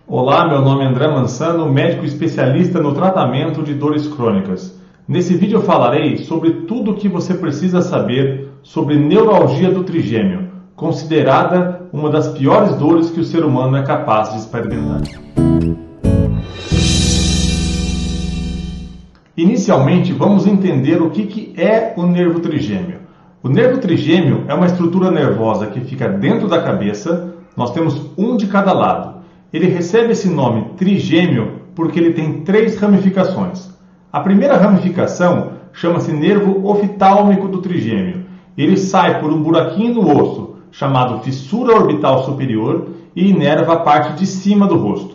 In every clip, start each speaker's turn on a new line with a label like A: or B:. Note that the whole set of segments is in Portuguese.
A: Olá, meu nome é André Mansano, médico especialista no tratamento de dores crônicas. Nesse vídeo eu falarei sobre tudo o que você precisa saber sobre neuralgia do trigêmeo, considerada uma das piores dores que o ser humano é capaz de experimentar. Inicialmente, vamos entender o que é o nervo trigêmeo. O nervo trigêmeo é uma estrutura nervosa que fica dentro da cabeça. Nós temos um de cada lado. Ele recebe esse nome trigêmeo porque ele tem 3 ramificações. A primeira ramificação chama-se nervo oftálmico do trigêmeo. Ele sai por um buraquinho no osso, chamado fissura orbital superior, e inerva a parte de cima do rosto.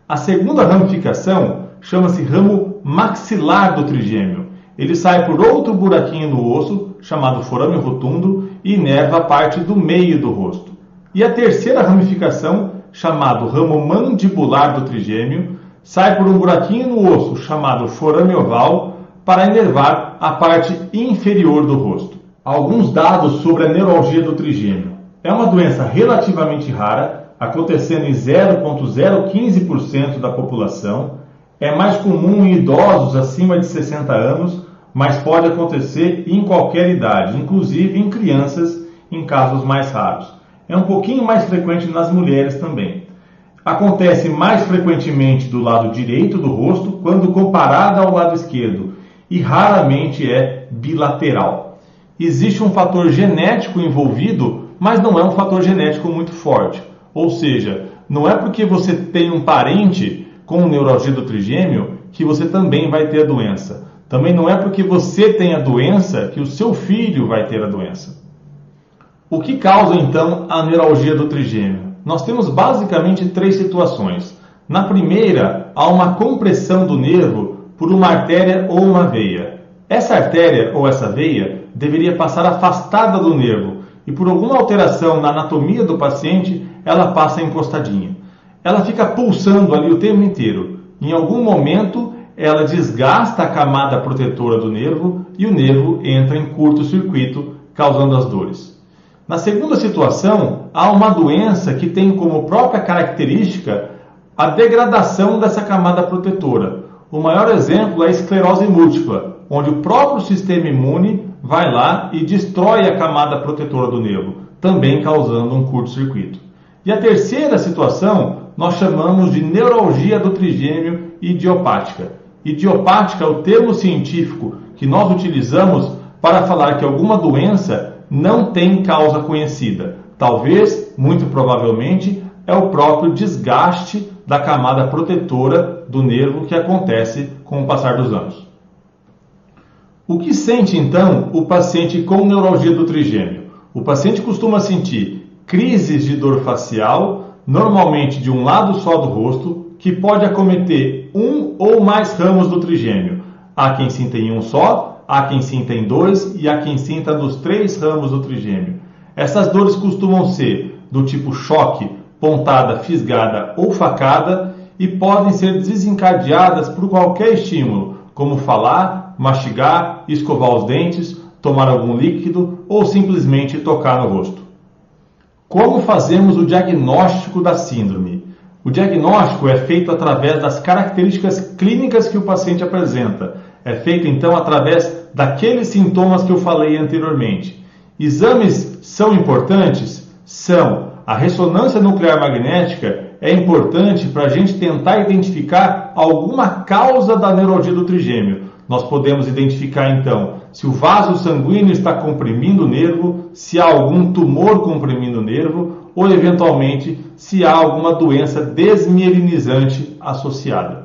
A: A segunda ramificação chama-se ramo maxilar do trigêmeo. Ele sai por outro buraquinho no osso, chamado forame rotundo, e inerva a parte do meio do rosto. E a terceira ramificação, chamado ramo mandibular do trigêmeo, sai por um buraquinho no osso, chamado forame oval, para inervar a parte inferior do rosto. Alguns dados sobre a neuralgia do trigêmeo. É uma doença relativamente rara, acontecendo em 0,015% da população. É mais comum em idosos acima de 60 anos, mas pode acontecer em qualquer idade, inclusive em crianças, em casos mais raros. É um pouquinho mais frequente nas mulheres também. Acontece mais frequentemente do lado direito do rosto, quando comparada ao lado esquerdo, e raramente é bilateral. Existe um fator genético envolvido, mas não é um fator genético muito forte. Ou seja, não é porque você tem um parente com neuralgia do trigêmeo que você também vai ter a doença. Também não é porque você tem a doença que o seu filho vai ter a doença. O que causa então a neuralgia do trigêmeo? Nós temos basicamente 3 situações. Na primeira, há uma compressão do nervo por uma artéria ou uma veia. Essa artéria ou essa veia deveria passar afastada do nervo e por alguma alteração na anatomia do paciente, ela passa encostadinha. Ela fica pulsando ali o tempo inteiro. Em algum momento, ela desgasta a camada protetora do nervo e o nervo entra em curto-circuito, causando as dores. Na segunda situação, há uma doença que tem como própria característica a degradação dessa camada protetora. O maior exemplo é a esclerose múltipla, onde o próprio sistema imune vai lá e destrói a camada protetora do nervo, também causando um curto-circuito. E a terceira situação nós chamamos de neuralgia do trigêmeo idiopática. Idiopática é o termo científico que nós utilizamos para falar que alguma doença não tem causa conhecida. Talvez, muito provavelmente, é o próprio desgaste da camada protetora do nervo que acontece com o passar dos anos. O que sente então o paciente com neuralgia do trigêmeo? O paciente costuma sentir crises de dor facial, normalmente de um lado só do rosto, que pode acometer um ou mais ramos do trigêmeo. Há quem sinta em um só, há quem sinta em 2 e há quem sinta nos 3 ramos do trigêmeo. Essas dores costumam ser do tipo choque, pontada, fisgada ou facada e podem ser desencadeadas por qualquer estímulo, como falar, mastigar, escovar os dentes, tomar algum líquido ou simplesmente tocar no rosto. Como fazemos o diagnóstico da síndrome? O diagnóstico é feito através das características clínicas que o paciente apresenta. É feito então através daqueles sintomas que eu falei anteriormente. Exames são importantes? São. A ressonância nuclear magnética é importante para a gente tentar identificar alguma causa da neuralgia do trigêmeo. Nós podemos identificar então se o vaso sanguíneo está comprimindo o nervo, se há algum tumor comprimindo o nervo ou eventualmente se há alguma doença desmielinizante associada.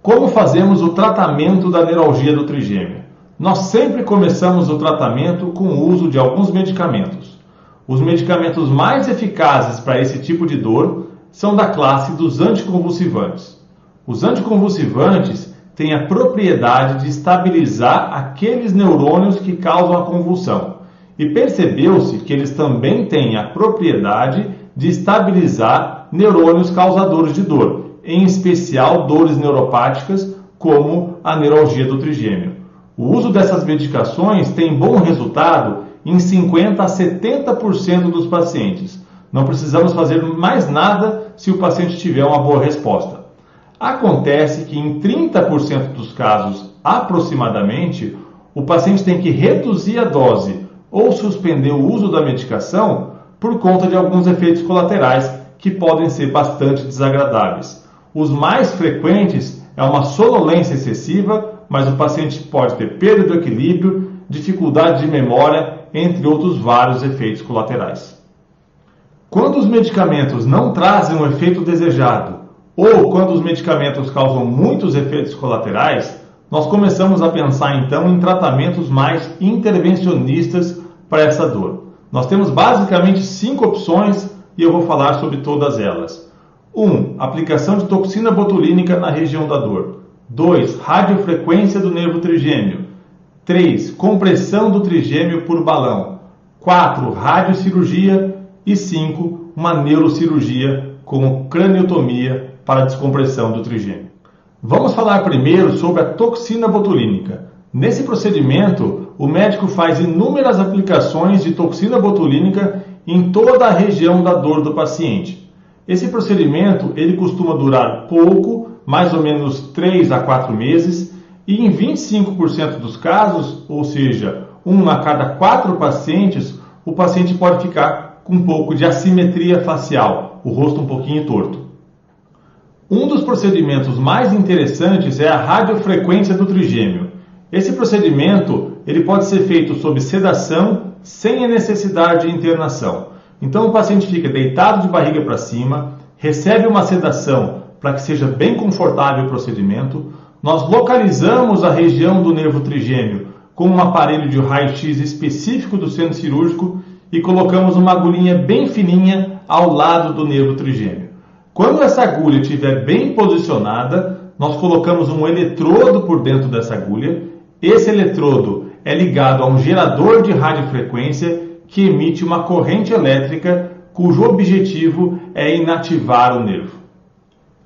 A: Como fazemos o tratamento da neuralgia do trigêmeo? Nós sempre começamos o tratamento com o uso de alguns medicamentos. Os medicamentos mais eficazes para esse tipo de dor são da classe dos anticonvulsivantes. Os anticonvulsivantes têm a propriedade de estabilizar aqueles neurônios que causam a convulsão. E percebeu-se que eles também têm a propriedade de estabilizar neurônios causadores de dor, em especial dores neuropáticas, como a neuralgia do trigêmeo. O uso dessas medicações tem bom resultado em 50% a 70% dos pacientes. Não precisamos fazer mais nada se o paciente tiver uma boa resposta. Acontece que em 30% dos casos, aproximadamente, o paciente tem que reduzir a dose ou suspender o uso da medicação por conta de alguns efeitos colaterais que podem ser bastante desagradáveis. Os mais frequentes é uma sonolência excessiva, mas o paciente pode ter perda do equilíbrio, dificuldade de memória, entre outros vários efeitos colaterais. Quando os medicamentos não trazem o efeito desejado ou quando os medicamentos causam muitos efeitos colaterais, nós começamos a pensar então em tratamentos mais intervencionistas para essa dor. Nós temos basicamente 5 opções e eu vou falar sobre todas elas. 1. Aplicação de toxina botulínica na região da dor. 2. Radiofrequência do nervo trigêmeo. 3. Compressão do trigêmeo por balão. 4. Radiocirurgia. E 5. Uma neurocirurgia com craniotomia para descompressão do trigêmeo. Vamos falar primeiro sobre a toxina botulínica. Nesse procedimento, o médico faz inúmeras aplicações de toxina botulínica em toda a região da dor do paciente. Esse procedimento ele costuma durar pouco, mais ou menos 3 a 4 meses, e em 25% dos casos, ou seja, 1 a cada 4 pacientes, o paciente pode ficar com um pouco de assimetria facial, o rosto um pouquinho torto. Um dos procedimentos mais interessantes é a radiofrequência do trigêmeo. Esse procedimento ele pode ser feito sob sedação, sem a necessidade de internação. Então o paciente fica deitado de barriga para cima, recebe uma sedação para que seja bem confortável o procedimento. Nós localizamos a região do nervo trigêmeo com um aparelho de raio-x específico do centro cirúrgico e colocamos uma agulhinha bem fininha ao lado do nervo trigêmeo. Quando essa agulha estiver bem posicionada, nós colocamos um eletrodo por dentro dessa agulha. Esse eletrodo é ligado a um gerador de radiofrequência que emite uma corrente elétrica cujo objetivo é inativar o nervo.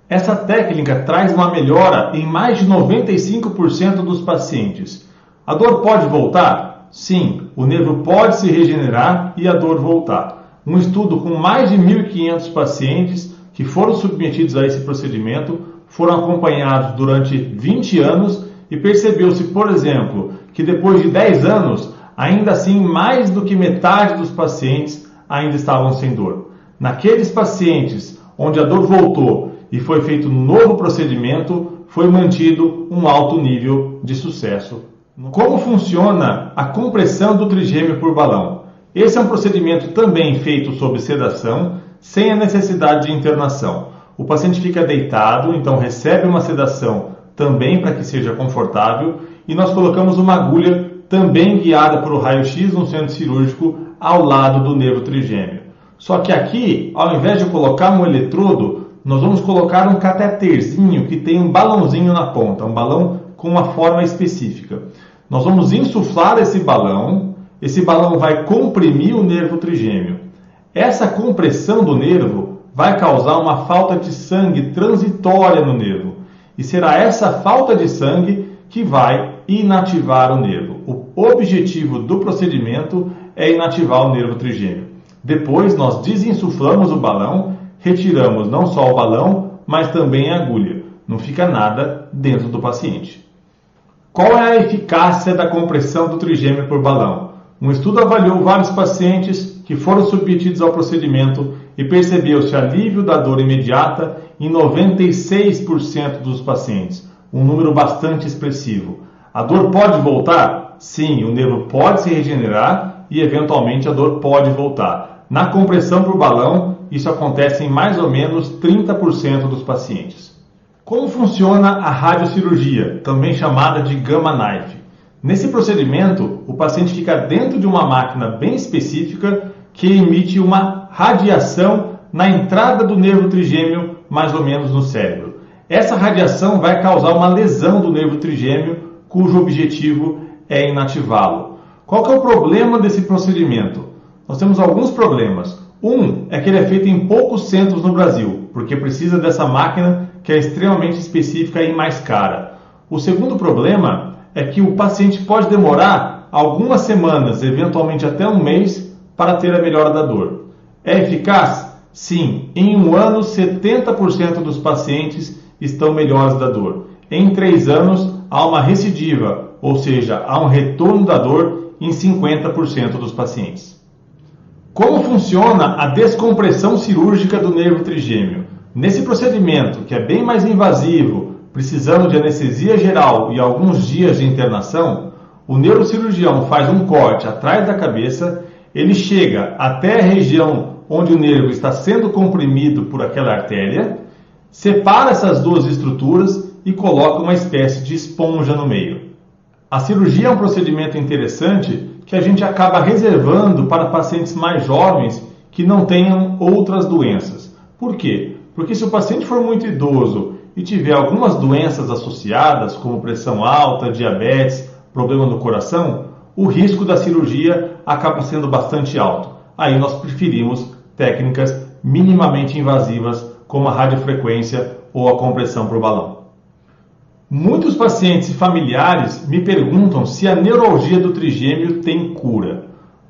A: Essa técnica traz uma melhora em mais de 95% dos pacientes. A dor pode voltar? Sim, o nervo pode se regenerar e a dor voltar. Um estudo com mais de 1.500 pacientes que foram submetidos a esse procedimento foram acompanhados durante 20 anos e percebeu-se, por exemplo, que depois de 10 anos, ainda assim mais do que metade dos pacientes ainda estavam sem dor. Naqueles pacientes onde a dor voltou e foi feito um novo procedimento, foi mantido um alto nível de sucesso. Como funciona a compressão do trigêmeo por balão? Esse é um procedimento também feito sob sedação, sem a necessidade de internação. O paciente fica deitado, então recebe uma sedação também para que seja confortável, e nós colocamos uma agulha também guiada por raio-x no centro cirúrgico ao lado do nervo trigêmeo. Só que aqui, ao invés de colocar um eletrodo, nós vamos colocar um cateterzinho que tem um balãozinho na ponta, um balão com uma forma específica. Nós vamos insuflar esse balão vai comprimir o nervo trigêmeo. Essa compressão do nervo vai causar uma falta de sangue transitória no nervo. E será essa falta de sangue que vai inativar o nervo. O objetivo do procedimento é inativar o nervo trigêmeo. Depois nós desinsuflamos o balão, retiramos não só o balão, mas também a agulha. Não fica nada dentro do paciente. Qual é a eficácia da compressão do trigêmeo por balão? Um estudo avaliou vários pacientes que foram submetidos ao procedimento e percebeu-se alívio da dor imediata em 96% dos pacientes, um número bastante expressivo. A dor pode voltar? Sim, o nervo pode se regenerar e eventualmente a dor pode voltar. Na compressão por balão, isso acontece em mais ou menos 30% dos pacientes. Como funciona a radiocirurgia, também chamada de Gamma Knife? Nesse procedimento, o paciente fica dentro de uma máquina bem específica que emite uma radiação na entrada do nervo trigêmeo, mais ou menos no cérebro. Essa radiação vai causar uma lesão do nervo trigêmeo, cujo objetivo é inativá-lo. Qual que é o problema desse procedimento? Nós temos alguns problemas. Um é que ele é feito em poucos centros no Brasil, porque precisa dessa máquina que é extremamente específica e mais cara. O segundo problema é que o paciente pode demorar algumas semanas, eventualmente até um mês, para ter a melhora da dor. É eficaz? Sim, em um ano 70% dos pacientes estão melhores da dor. Em 3 anos há uma recidiva, ou seja, há um retorno da dor em 50% dos pacientes. Como funciona a descompressão cirúrgica do nervo trigêmeo? Nesse procedimento, que é bem mais invasivo, precisando de anestesia geral e alguns dias de internação, o neurocirurgião faz um corte atrás da cabeça, ele chega até a região onde o nervo está sendo comprimido por aquela artéria, separa essas duas estruturas e coloca uma espécie de esponja no meio. A cirurgia é um procedimento interessante que a gente acaba reservando para pacientes mais jovens que não tenham outras doenças. Por quê? Porque se o paciente for muito idoso e tiver algumas doenças associadas, como pressão alta, diabetes, problema no coração, o risco da cirurgia acaba sendo bastante alto. Aí nós preferimos técnicas minimamente invasivas, como a radiofrequência ou a compressão por balão. Muitos pacientes e familiares me perguntam se a neuralgia do trigêmeo tem cura.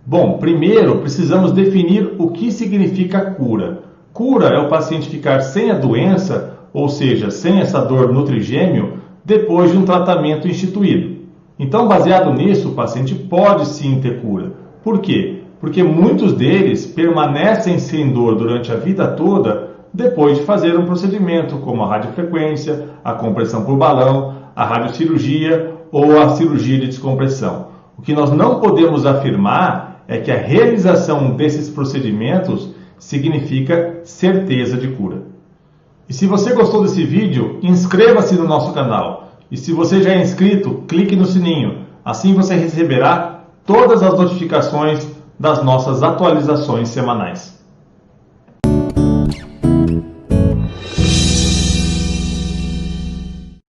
A: Bom, primeiro precisamos definir o que significa cura. Cura é o paciente ficar sem a doença, ou seja, sem essa dor no trigêmeo, depois de um tratamento instituído. Então, baseado nisso, o paciente pode sim ter cura. Por quê? Porque muitos deles permanecem sem dor durante a vida toda depois de fazer um procedimento como a radiofrequência, a compressão por balão, a radiocirurgia ou a cirurgia de descompressão. O que nós não podemos afirmar é que a realização desses procedimentos significa certeza de cura. E se você gostou desse vídeo, inscreva-se no nosso canal. E se você já é inscrito, clique no sininho. Assim você receberá todas as notificações das nossas atualizações semanais.